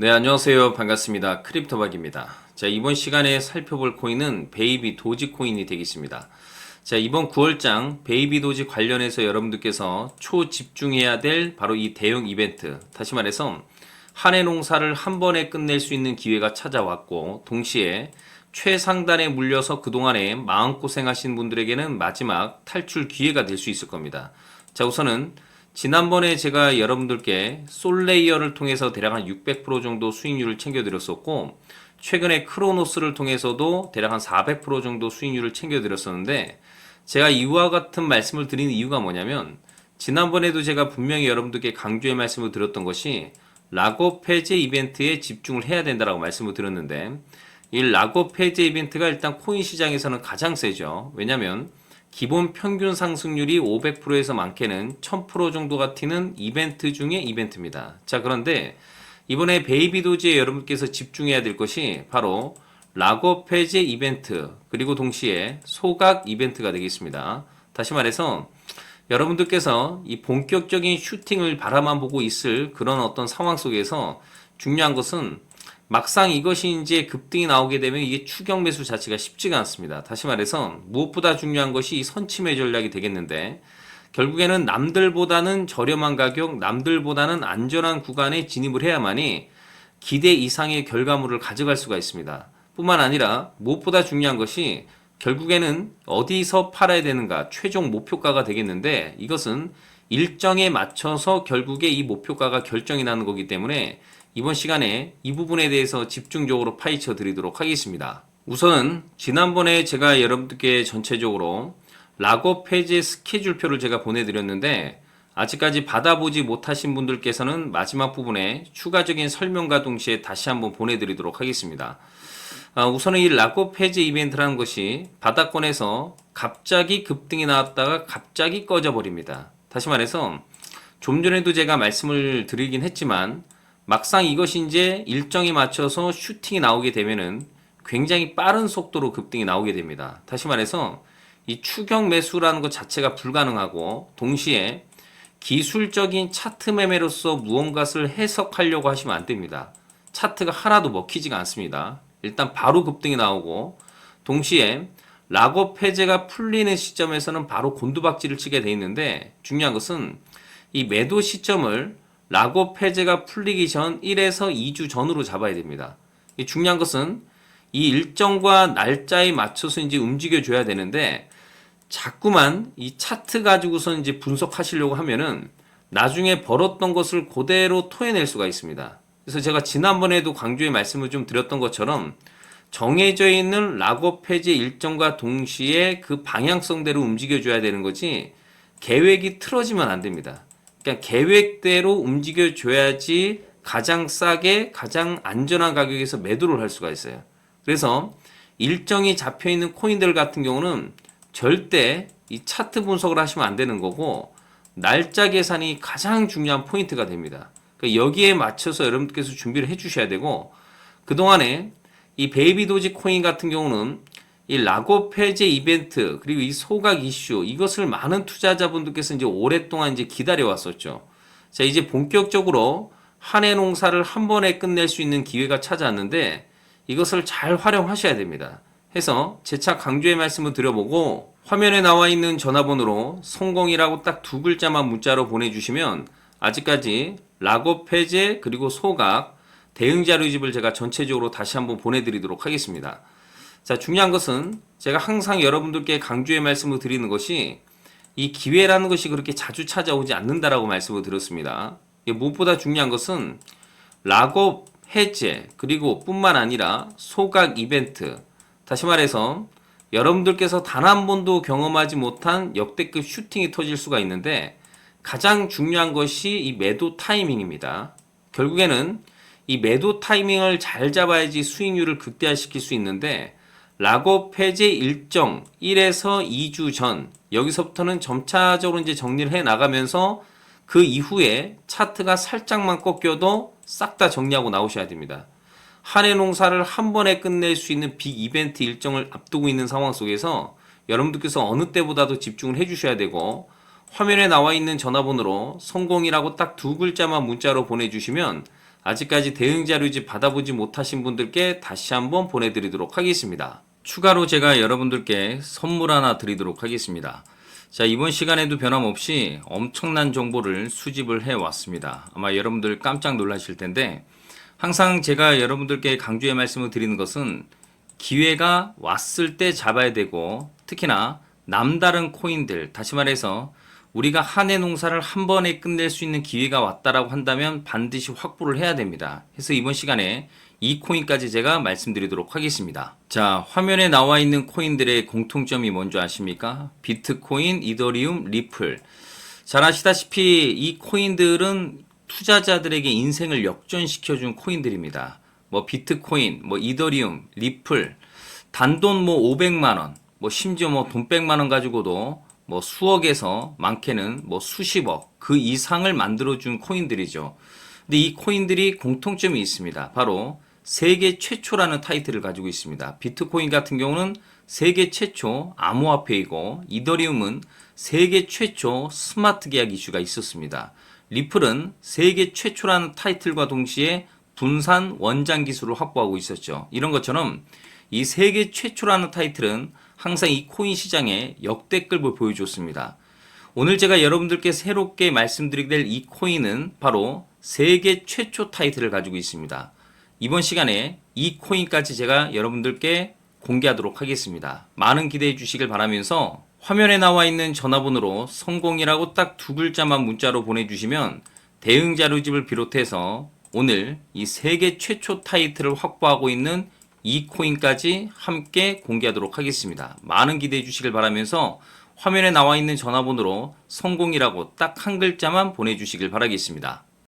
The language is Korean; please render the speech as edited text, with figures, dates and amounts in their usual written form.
네, 안녕하세요. 반갑습니다. 크립토박입니다. 자, 이번 시간에 살펴볼 코인은 베이비 도지 코인이 되겠습니다. 자, 이번 9월장 베이비 도지 관련해서 여러분들께서 초집중해야 될 바로 이 대형 이벤트, 다시 말해서 한 해 농사를 한 번에 끝낼 수 있는 기회가 찾아왔고, 동시에 최상단에 물려서 그동안에 마음고생하신 분들에게는 마지막 탈출 기회가 될 수 있을 겁니다. 자, 우선은 지난번에 제가 여러분들께 솔레이어를 통해서 대략 한 600% 정도 수익률을 챙겨드렸었고, 최근에 크로노스를 통해서도 대략 한 400% 정도 수익률을 챙겨드렸었는데, 제가 이와 같은 말씀을 드리는 이유가 뭐냐면, 지난번에도 제가 분명히 여러분들께 강조의 말씀을 드렸던 것이 락업 해제 이벤트에 집중을 해야 된다라고 말씀을 드렸는데, 이 락업 해제 이벤트가 일단 코인 시장에서는 가장 세죠. 왜냐면 기본 평균 상승률이 500%에서 많게는 1000% 정도가 튀는 이벤트 중에 이벤트입니다. 자, 그런데 이번에 베이비 도지에 여러분께서 집중해야 될 것이 바로 락업 해제 이벤트, 그리고 동시에 소각 이벤트가 되겠습니다. 다시 말해서 여러분들께서 이 본격적인 슈팅을 바라만 보고 있을 그런 어떤 상황 속에서 중요한 것은 막상 이것이 이제 급등이 나오게 되면 이게 추격 매수 자체가 쉽지가 않습니다. 다시 말해서 무엇보다 중요한 것이 이 선침해 전략이 되겠는데, 결국에는 남들보다는 저렴한 가격, 남들보다는 안전한 구간에 진입을 해야만이 기대 이상의 결과물을 가져갈 수가 있습니다. 뿐만 아니라 무엇보다 중요한 것이 결국에는 어디서 팔아야 되는가, 최종 목표가가 되겠는데, 이것은 일정에 맞춰서 결국에 이 목표가가 결정이 나는 거기 때문에 이번 시간에 이 부분에 대해서 집중적으로 파헤쳐 드리도록 하겠습니다. 우선은 지난번에 제가 여러분들께 전체적으로 락업 해제 스케줄표를 제가 보내드렸는데, 아직까지 받아보지 못하신 분들께서는 마지막 부분에 추가적인 설명과 동시에 다시 한번 보내드리도록 하겠습니다. 우선은 이 락업 해제 이벤트라는 것이 바닥권에서 갑자기 급등이 나왔다가 갑자기 꺼져버립니다. 다시 말해서 좀 전에도 제가 말씀을 드리긴 했지만, 막상 이것이 이제 일정에 맞춰서 슈팅이 나오게 되면은 굉장히 빠른 속도로 급등이 나오게 됩니다. 다시 말해서 이 추격 매수라는 것 자체가 불가능하고, 동시에 기술적인 차트 매매로서 무언가를 해석하려고 하시면 안 됩니다. 차트가 하나도 먹히지가 않습니다. 일단 바로 급등이 나오고, 동시에 락업 해제가 풀리는 시점에서는 바로 곤두박질을 치게 돼 있는데, 중요한 것은 이 매도 시점을 락업 해제가 풀리기 전 1에서 2주 전으로 잡아야 됩니다. 이 중요한 것은 이 일정과 날짜에 맞춰서 이제 움직여줘야 되는데, 자꾸만 이 차트 가지고서 이제 분석하시려고 하면은 나중에 벌었던 것을 그대로 토해낼 수가 있습니다. 그래서 제가 지난번에도 강조의 말씀을 좀 드렸던 것처럼 정해져 있는 락업 해제 일정과 동시에 그 방향성대로 움직여줘야 되는 거지, 계획이 틀어지면 안 됩니다. 그러니까 계획대로 움직여줘야지 가장 싸게 가장 안전한 가격에서 매도를 할 수가 있어요. 그래서 일정이 잡혀있는 코인들 같은 경우는 절대 이 차트 분석을 하시면 안 되는 거고, 날짜 계산이 가장 중요한 포인트가 됩니다. 그러니까 여기에 맞춰서 여러분께서 준비를 해 주셔야 되고, 그동안에 이 베이비 도지 코인 같은 경우는 이 락업 해제 이벤트, 그리고 이 소각 이슈, 이것을 많은 투자자분들께서 이제 오랫동안 이제 기다려 왔었죠. 자, 이제 본격적으로 한 해 농사를 한 번에 끝낼 수 있는 기회가 찾아왔는데, 이것을 잘 활용하셔야 됩니다. 해서 재차 강조의 말씀을 드려보고, 화면에 나와 있는 전화번호로 성공이라고 딱 두 글자만 문자로 보내주시면 아직까지 락업 해제 그리고 소각 대응 자료집을 제가 전체적으로 다시 한번 보내드리도록 하겠습니다. 자, 중요한 것은 제가 항상 여러분들께 강조의 말씀을 드리는 것이, 이 기회라는 것이 그렇게 자주 찾아오지 않는다라고 말씀을 드렸습니다. 무엇보다 중요한 것은 락업 해제 그리고 뿐만 아니라 소각 이벤트, 다시 말해서 여러분들께서 단 한 번도 경험하지 못한 역대급 슈팅이 터질 수가 있는데, 가장 중요한 것이 이 매도 타이밍입니다. 결국에는 이 매도 타이밍을 잘 잡아야지 수익률을 극대화시킬 수 있는데, 락업 해제 일정 1에서 2주 전, 여기서부터는 점차적으로 이제 정리를 해 나가면서 그 이후에 차트가 살짝만 꺾여도 싹 다 정리하고 나오셔야 됩니다. 한 해 농사를 한 번에 끝낼 수 있는 빅 이벤트 일정을 앞두고 있는 상황 속에서 여러분들께서 어느 때보다도 집중을 해 주셔야 되고, 화면에 나와 있는 전화번호로 성공이라고 딱 두 글자만 문자로 보내주시면 아직까지 대응 자료집 받아보지 못하신 분들께 다시 한번 보내드리도록 하겠습니다. 추가로 제가 여러분들께 선물 하나 드리도록 하겠습니다. 자, 이번 시간에도 변함없이 엄청난 정보를 수집을 해왔습니다. 아마 여러분들 깜짝 놀라실 텐데, 항상 제가 여러분들께 강조의 말씀을 드리는 것은 기회가 왔을 때 잡아야 되고, 특히나 남다른 코인들, 다시 말해서 우리가 한 해 농사를 한 번에 끝낼 수 있는 기회가 왔다라고 한다면 반드시 확보를 해야 됩니다. 그래서 이번 시간에 이 코인까지 제가 말씀드리도록 하겠습니다. 자, 화면에 나와 있는 코인들의 공통점이 뭔지 아십니까? 비트코인, 이더리움, 리플. 잘 아시다시피 이 코인들은 투자자들에게 인생을 역전시켜준 코인들입니다. 뭐 비트코인, 뭐 이더리움, 리플, 단돈 뭐 500만 원, 뭐 심지어 뭐 돈 100만 원 가지고도 뭐 수억에서 많게는 뭐 수십억 그 이상을 만들어준 코인들이죠. 근데 이 코인들이 공통점이 있습니다. 바로 세계 최초라는 타이틀을 가지고 있습니다. 비트코인 같은 경우는 세계 최초 암호화폐이고, 이더리움은 세계 최초 스마트 계약 이슈가 있었습니다. 리플은 세계 최초라는 타이틀과 동시에 분산 원장 기술을 확보하고 있었죠. 이런 것처럼 이 세계 최초라는 타이틀은 항상 이 코인 시장에 역대급을 보여줬습니다. 오늘 제가 여러분들께 새롭게 말씀드리게 될 이 코인은 바로 세계 최초 타이틀을 가지고 있습니다. 이번 시간에 이 코인까지 제가 여러분들께 공개하도록 하겠습니다. 많은 기대해 주시길 바라면서 화면에 나와 있는 전화번호로 성공이라고 딱 두 글자만 문자로 보내주시면 대응 자료집을 비롯해서 오늘 이 세계 최초 타이틀을 확보하고 있는 이 코인까지 함께 공개하도록 하겠습니다. 많은 기대해 주시길 바라면서 화면에 나와 있는 전화번호로 성공이라고 딱 한 글자만 보내주시길 바라겠습니다.